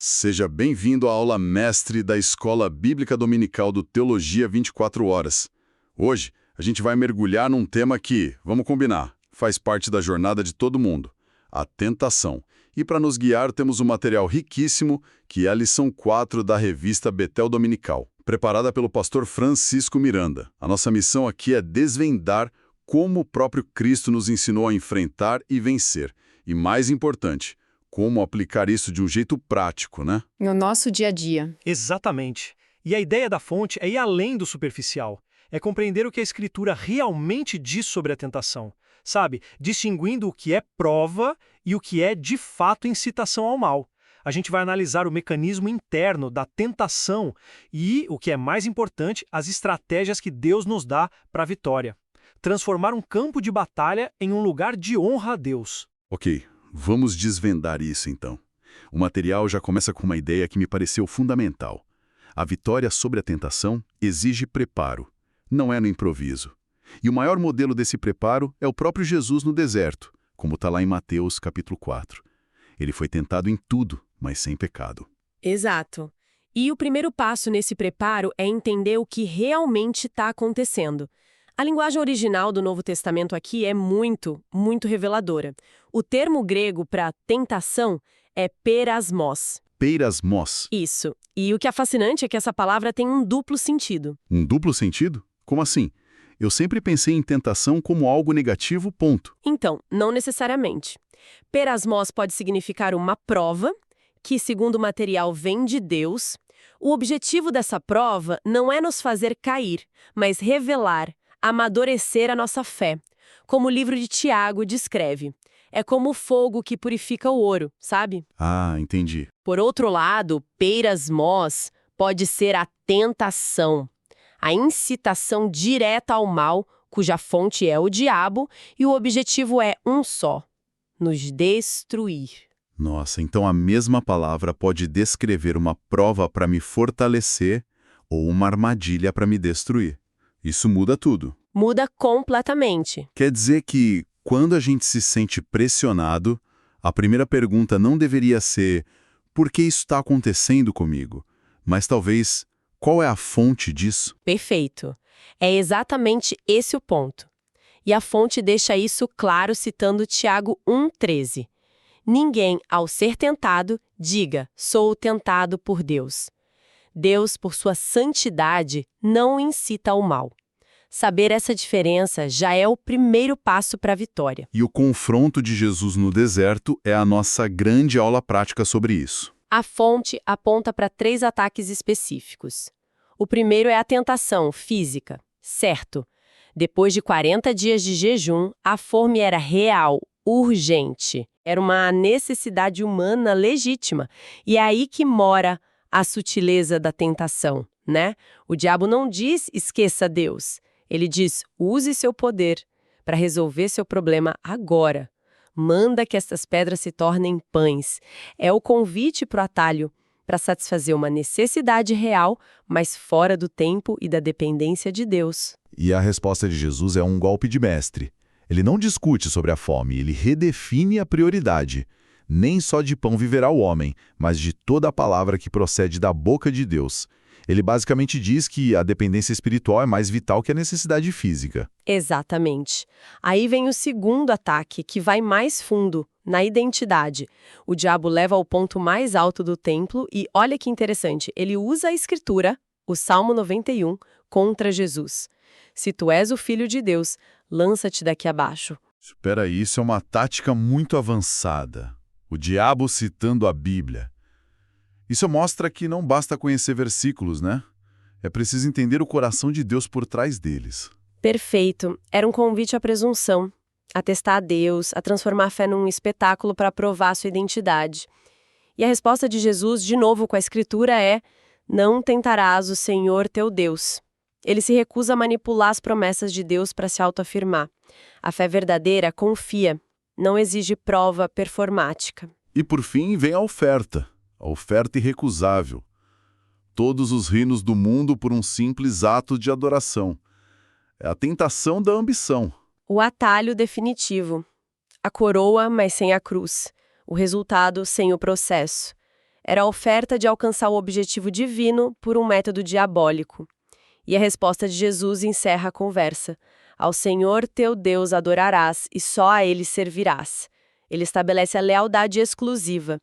Seja bem-vindo à aula mestre da Escola Bíblica Dominical do Teologia 24 Horas. Hoje, a gente vai mergulhar num tema que, vamos combinar, faz parte da jornada de todo mundo, a tentação. E para nos guiar, temos um material riquíssimo, que é a lição 4 da revista Betel Dominical, preparada pelo pastor Francisco Miranda. A nossa missão aqui é desvendar como o próprio Cristo nos ensinou a enfrentar e vencer. E mais importante, como aplicar isso de um jeito prático, né? No nosso dia a dia. Exatamente. E a ideia da fonte é ir além do superficial. É compreender o que a Escritura realmente diz sobre a tentação. Sabe? Distinguindo o que é prova e o que é, de fato, incitação ao mal. A gente vai analisar o mecanismo interno da tentação e, o que é mais importante, as estratégias que Deus nos dá para a vitória. Transformar um campo de batalha em um lugar de honra a Deus. Ok, vamos desvendar isso então. O material já começa com uma ideia que me pareceu fundamental. A vitória sobre a tentação exige preparo, não é no improviso. E o maior modelo desse preparo é o próprio Jesus no deserto, como está lá em Mateus capítulo 4. Ele foi tentado em tudo, mas sem pecado. Exato. E o primeiro passo nesse preparo é entender o que realmente está acontecendo. A linguagem original do Novo Testamento aqui é muito reveladora. O termo grego para tentação é perasmos. Peirasmos. Isso. E o que é fascinante é que essa palavra tem um duplo sentido. Um duplo sentido? Como assim? Eu sempre pensei em tentação como algo negativo, ponto. Então, não necessariamente. Perasmos pode significar uma prova, que, segundo o material, vem de Deus. O objetivo dessa prova não é nos fazer cair, mas revelar, amadurecer a nossa fé. Como o livro de Tiago descreve. É como o fogo que purifica o ouro, sabe? Ah, entendi. Por outro lado, perasmos pode ser a tentação, a incitação direta ao mal, cuja fonte é o diabo, e o objetivo é um só: nos destruir. Nossa, então a mesma palavra pode descrever uma prova para me fortalecer ou uma armadilha para me destruir. Isso muda tudo. Muda completamente. Quer dizer que, quando a gente se sente pressionado, a primeira pergunta não deveria ser por que isso está acontecendo comigo? Mas talvez, qual é a fonte disso? Perfeito. É exatamente esse o ponto. E a fonte deixa isso claro citando Tiago 1,13. Ninguém, ao ser tentado, diga, sou tentado por Deus. Deus, por sua santidade, não incita ao mal. Saber essa diferença já é o primeiro passo para a vitória. E o confronto de Jesus no deserto é a nossa grande aula prática sobre isso. A fonte aponta para 3 ataques específicos. O primeiro é a tentação física, certo. Depois de 40 dias de jejum, a fome era real, urgente. Era uma necessidade humana legítima. E é aí que mora a sutileza da tentação, né? O diabo não diz esqueça Deus. Ele diz, use seu poder para resolver seu problema agora. Manda que estas pedras se tornem pães. É o convite para o atalho, para satisfazer uma necessidade real, mas fora do tempo e da dependência de Deus. E a resposta de Jesus é um golpe de mestre. Ele não discute sobre a fome, ele redefine a prioridade. Nem só de pão viverá o homem, mas de toda a palavra que procede da boca de Deus. Ele basicamente diz que a dependência espiritual é mais vital que a necessidade física. Exatamente. Aí vem o segundo ataque, que vai mais fundo, na identidade. O diabo leva ao ponto mais alto do templo e, olha que interessante, ele usa a escritura, o Salmo 91, contra Jesus. Se tu és o Filho de Deus, lança-te daqui abaixo. Espera aí, isso é uma tática muito avançada. O diabo citando a Bíblia. Isso mostra que não basta conhecer versículos, né? É preciso entender o coração de Deus por trás deles. Perfeito. Era um convite à presunção, a testar a Deus, a transformar a fé num espetáculo para provar sua identidade. E a resposta de Jesus, de novo com a Escritura, é: não tentarás o Senhor teu Deus. Ele se recusa a manipular as promessas de Deus para se autoafirmar. A fé verdadeira confia, não exige prova performática. E por fim vem a oferta irrecusável. Todos os reinos do mundo por um simples ato de adoração. É a tentação da ambição. O atalho definitivo. A coroa, mas sem a cruz. O resultado, sem o processo. era a oferta de alcançar o objetivo divino por um método diabólico. E a resposta de Jesus encerra a conversa. Ao Senhor teu Deus adorarás e só a Ele servirás. Ele estabelece a lealdade exclusiva.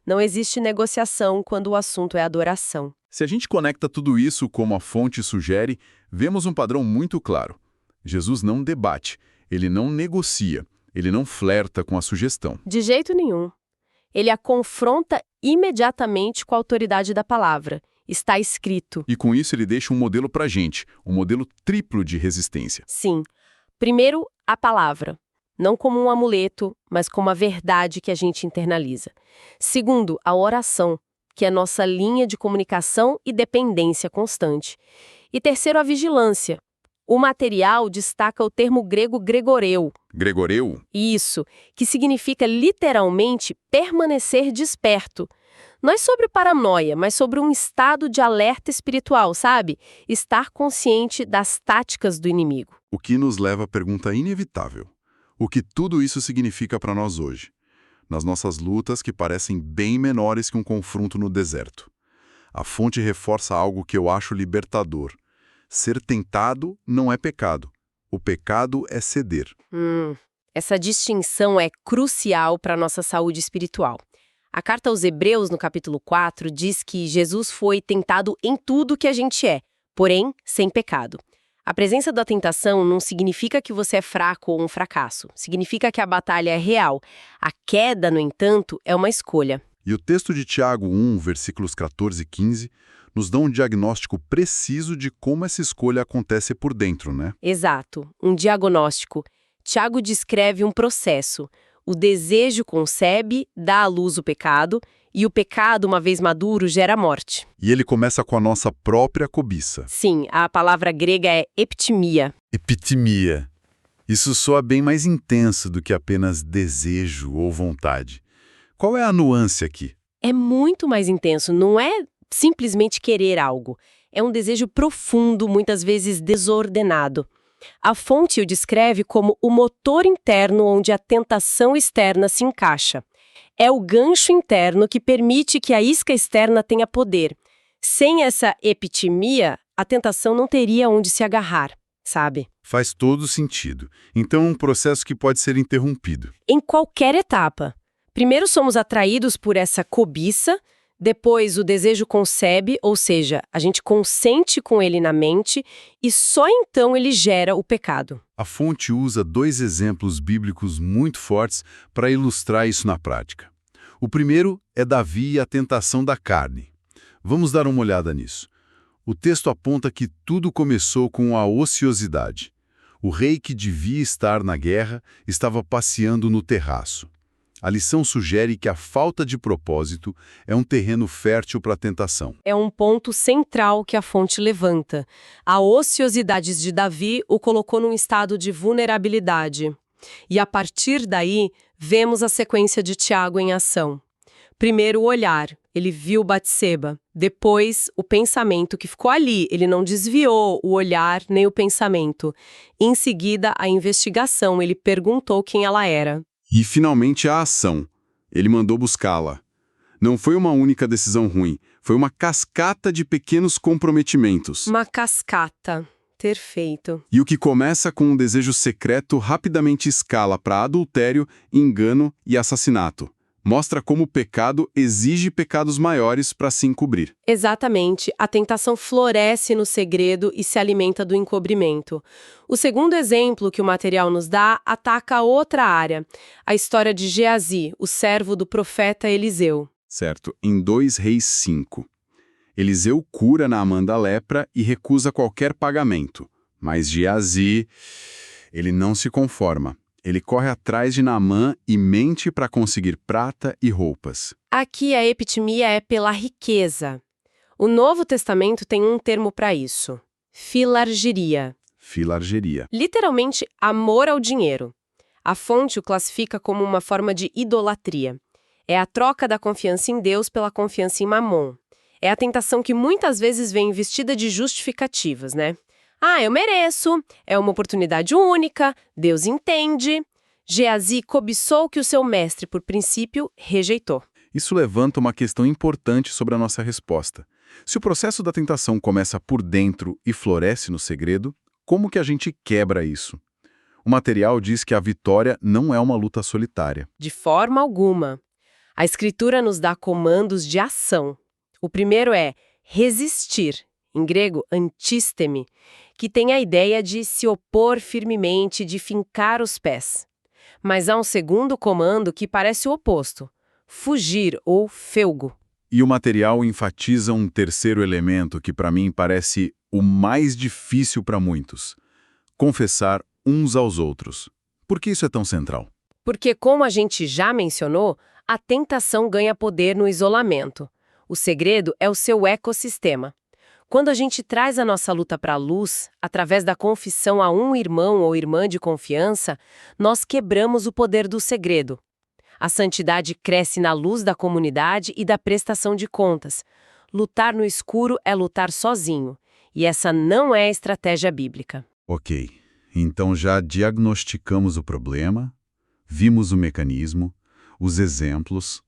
Não existe negociação quando o assunto é adoração. Se a gente conecta tudo isso como a fonte sugere, vemos um padrão muito claro. Jesus não debate, ele não negocia, ele não flerta com a sugestão. De jeito nenhum. Ele a confronta imediatamente com a autoridade da palavra. Está escrito. E com isso ele deixa um modelo pra gente, um modelo triplo de resistência. Sim. Primeiro, a palavra. Não como um amuleto, mas como a verdade que a gente internaliza. Segundo, a oração, que é nossa linha de comunicação e dependência constante. E terceiro, a vigilância. O material destaca o termo grego gregoreu. Gregoreu? Isso, que significa literalmente permanecer desperto. Não é sobre paranoia, mas sobre um estado de alerta espiritual, sabe? Estar consciente das táticas do inimigo. O que nos leva à pergunta inevitável. O que tudo isso significa para nós hoje? Nas nossas lutas que parecem bem menores que um confronto no deserto. A fonte reforça algo que eu acho libertador. Ser tentado não é pecado. O pecado é ceder. Essa distinção é crucial para a nossa saúde espiritual. A carta aos Hebreus, no capítulo 4, diz que Jesus foi tentado em tudo que a gente é, porém sem pecado. A presença da tentação não significa que você é fraco ou um fracasso. Significa que a batalha é real. A queda, no entanto, é uma escolha. E o texto de Tiago 1, versículos 14 e 15, nos dá um diagnóstico preciso de como essa escolha acontece por dentro, né? Exato, um diagnóstico. Tiago descreve um processo. O desejo concebe, dá à luz o pecado, e o pecado, uma vez maduro, gera morte. E ele começa com a nossa própria cobiça. Sim, a palavra grega é eptimia. Epitimia. Isso soa bem mais intenso do que apenas desejo ou vontade. Qual é a nuance aqui? É muito mais intenso, não é simplesmente querer algo. É um desejo profundo, muitas vezes desordenado. A fonte o descreve como o motor interno onde a tentação externa se encaixa. É o gancho interno que permite que a isca externa tenha poder. Sem essa epitimia, a tentação não teria onde se agarrar, sabe? Faz todo sentido. Então é um processo que pode ser interrompido. Em qualquer etapa. Primeiro somos atraídos por essa cobiça, depois o desejo concebe, ou seja, a gente consente com ele na mente e só então ele gera o pecado. A fonte usa 2 exemplos bíblicos muito fortes para ilustrar isso na prática. O primeiro é Davi e a tentação da carne. Vamos dar uma olhada nisso. O texto aponta que tudo começou com a ociosidade. O rei que devia estar na guerra estava passeando no terraço. A lição sugere que a falta de propósito é um terreno fértil para a tentação. É um ponto central que a fonte levanta. A ociosidade de Davi o colocou num estado de vulnerabilidade. E a partir daí, vemos a sequência de Tiago em ação. Primeiro o olhar, ele viu Batseba. Depois, o pensamento que ficou ali, ele não desviou o olhar nem o pensamento. Em seguida, a investigação, ele perguntou quem ela era. E, finalmente, a ação. Ele mandou buscá-la. Não foi uma única decisão ruim, foi uma cascata de pequenos comprometimentos. Uma cascata. Perfeito. E o que começa com um desejo secreto rapidamente escala para adultério, engano e assassinato. Mostra como o pecado exige pecados maiores para se encobrir. Exatamente. A tentação floresce no segredo e se alimenta do encobrimento. O segundo exemplo que o material nos dá ataca outra área, a história de Geazi, o servo do profeta Eliseu. Certo, em 2 Reis 5. Eliseu cura Naamã da lepra e recusa qualquer pagamento. Mas Geazi, ele não se conforma. Ele corre atrás de Naamã e mente para conseguir prata e roupas. Aqui a epitimia é pela riqueza. O Novo Testamento tem um termo para isso: filargeria. Filargeria. Literalmente, amor ao dinheiro. A fonte o classifica como uma forma de idolatria. É a troca da confiança em Deus pela confiança em Mamon. É a tentação que muitas vezes vem vestida de justificativas, né? Ah, eu mereço, é uma oportunidade única, Deus entende. Geazi cobiçou que o seu mestre, por princípio, rejeitou. Isso levanta uma questão importante sobre a nossa resposta. Se o processo da tentação começa por dentro e floresce no segredo, como que a gente quebra isso? O material diz que a vitória não é uma luta solitária. De forma alguma. A Escritura nos dá comandos de ação. O primeiro é resistir, em grego, antisteme, que tem a ideia de se opor firmemente, de fincar os pés. Mas há um segundo comando que parece o oposto, fugir ou felgo. E o material enfatiza um terceiro elemento que para mim parece o mais difícil para muitos: confessar uns aos outros. Por que isso é tão central? Porque, como a gente já mencionou, a tentação ganha poder no isolamento. O segredo é o seu ecossistema. Quando a gente traz a nossa luta para a luz, através da confissão a um irmão ou irmã de confiança, nós quebramos o poder do segredo. A santidade cresce na luz da comunidade e da prestação de contas. Lutar no escuro é lutar sozinho, e essa não é a estratégia bíblica. Ok, então já diagnosticamos o problema, vimos o mecanismo, os exemplos.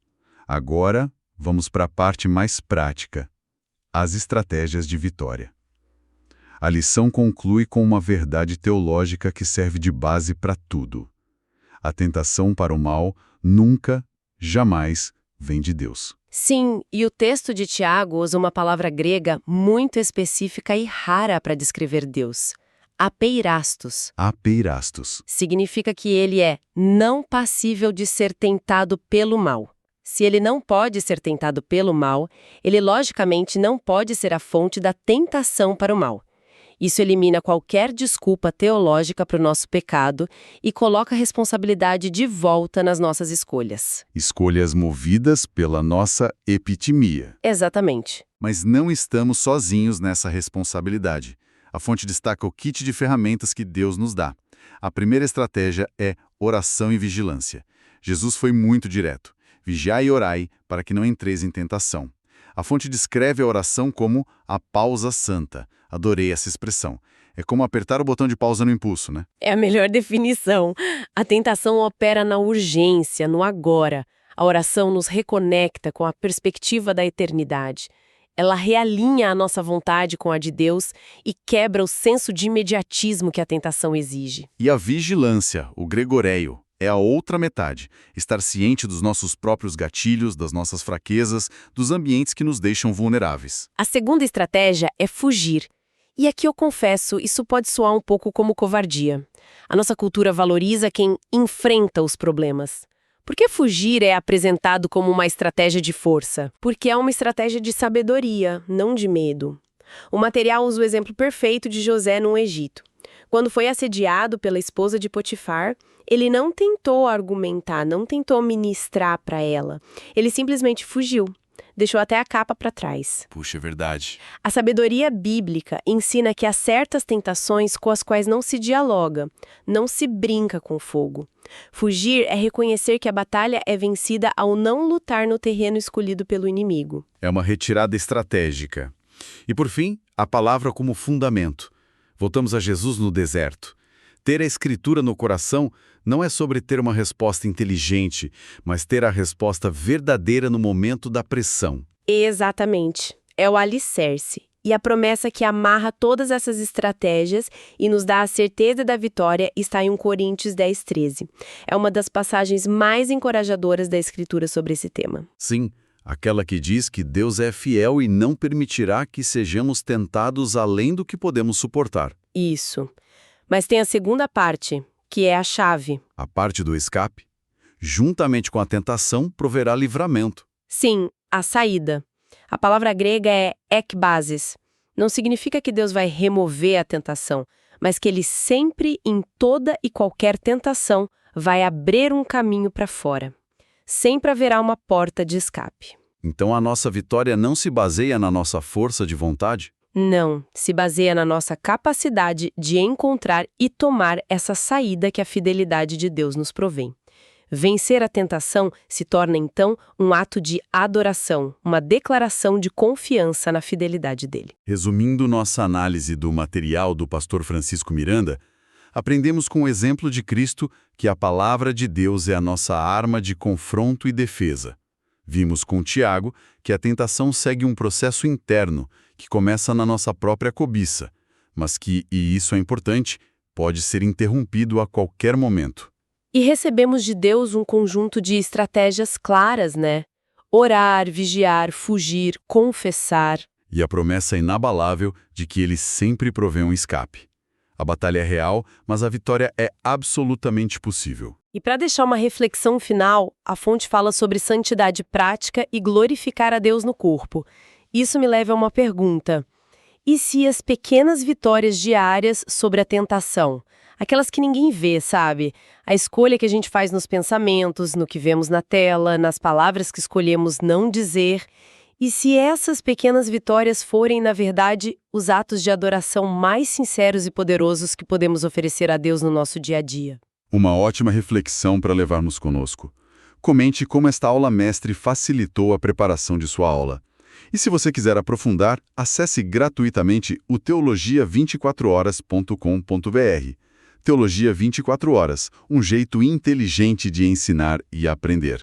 Agora, vamos para a parte mais prática, as estratégias de vitória. A lição conclui com uma verdade teológica que serve de base para tudo. A tentação para o mal nunca, jamais vem de Deus. Sim, e o texto de Tiago usa uma palavra grega muito específica e rara para descrever Deus. Apeirastos. Apeirastos. Significa que ele é não passível de ser tentado pelo mal. Se ele não pode ser tentado pelo mal, ele logicamente não pode ser a fonte da tentação para o mal. Isso elimina qualquer desculpa teológica para o nosso pecado e coloca a responsabilidade de volta nas nossas escolhas. Escolhas movidas pela nossa epitimia. Exatamente. Mas não estamos sozinhos nessa responsabilidade. A fonte destaca o kit de ferramentas que Deus nos dá. A primeira estratégia é oração e vigilância. Jesus foi muito direto. Vigiai e orai para que não entreis em tentação. A fonte descreve a oração como a pausa santa. Adorei essa expressão. É como apertar o botão de pausa no impulso, né? É a melhor definição. A tentação opera na urgência, no agora. A oração nos reconecta com a perspectiva da eternidade. Ela realinha a nossa vontade com a de Deus e quebra o senso de imediatismo que a tentação exige. E a vigilância, o gregoreio, é a outra metade. Estar ciente dos nossos próprios gatilhos, das nossas fraquezas, dos ambientes que nos deixam vulneráveis. A segunda estratégia é fugir. E aqui eu confesso, isso pode soar um pouco como covardia. A nossa cultura valoriza quem enfrenta os problemas. Por que fugir é apresentado como uma estratégia de força? Porque é uma estratégia de sabedoria, não de medo. O material usa o exemplo perfeito de José no Egito. Quando foi assediado pela esposa de Potifar, ele não tentou argumentar, não tentou ministrar para ela. Ele simplesmente fugiu. Deixou até a capa para trás. Puxa, é verdade. A sabedoria bíblica ensina que há certas tentações com as quais não se dialoga, não se brinca com fogo. Fugir é reconhecer que a batalha é vencida ao não lutar no terreno escolhido pelo inimigo. É uma retirada estratégica. E por fim, a palavra como fundamento. Voltamos a Jesus no deserto. Ter a Escritura no coração não é sobre ter uma resposta inteligente, mas ter a resposta verdadeira no momento da pressão. Exatamente. É o alicerce. E a promessa que amarra todas essas estratégias e nos dá a certeza da vitória está em 1 Coríntios 10:13. É uma das passagens mais encorajadoras da Escritura sobre esse tema. Sim, aquela que diz que Deus é fiel e não permitirá que sejamos tentados além do que podemos suportar. Isso. Mas tem a segunda parte, que é a chave. A parte do escape, juntamente com a tentação, proverá livramento. Sim, a saída. A palavra grega é ekbasis. Não significa que Deus vai remover a tentação, mas que Ele sempre, em toda e qualquer tentação, vai abrir um caminho para fora. Sempre haverá uma porta de escape. Então a nossa vitória não se baseia na nossa força de vontade? Não, se baseia na nossa capacidade de encontrar e tomar essa saída que a fidelidade de Deus nos provém. Vencer a tentação se torna, então, um ato de adoração, uma declaração de confiança na fidelidade dele. Resumindo nossa análise do material do pastor Francisco Miranda, aprendemos com o exemplo de Cristo que a palavra de Deus é a nossa arma de confronto e defesa. Vimos com Tiago que a tentação segue um processo interno, que começa na nossa própria cobiça, mas que, e isso é importante, pode ser interrompido a qualquer momento. E recebemos de Deus um conjunto de estratégias claras, né? Orar, vigiar, fugir, confessar. E a promessa inabalável de que ele sempre provê um escape. A batalha é real, mas a vitória é absolutamente possível. E para deixar uma reflexão final, a fonte fala sobre santidade prática e glorificar a Deus no corpo. Isso me leva a uma pergunta. E se as pequenas vitórias diárias sobre a tentação, aquelas que ninguém vê, sabe? A escolha que a gente faz nos pensamentos, no que vemos na tela, nas palavras que escolhemos não dizer, e se essas pequenas vitórias forem, na verdade, os atos de adoração mais sinceros e poderosos que podemos oferecer a Deus no nosso dia a dia? Uma ótima reflexão para levarmos conosco. Comente como esta aula mestre facilitou a preparação de sua aula. E se você quiser aprofundar, acesse gratuitamente o teologia24horas.com.br. Teologia 24 horas, um jeito inteligente de ensinar e aprender.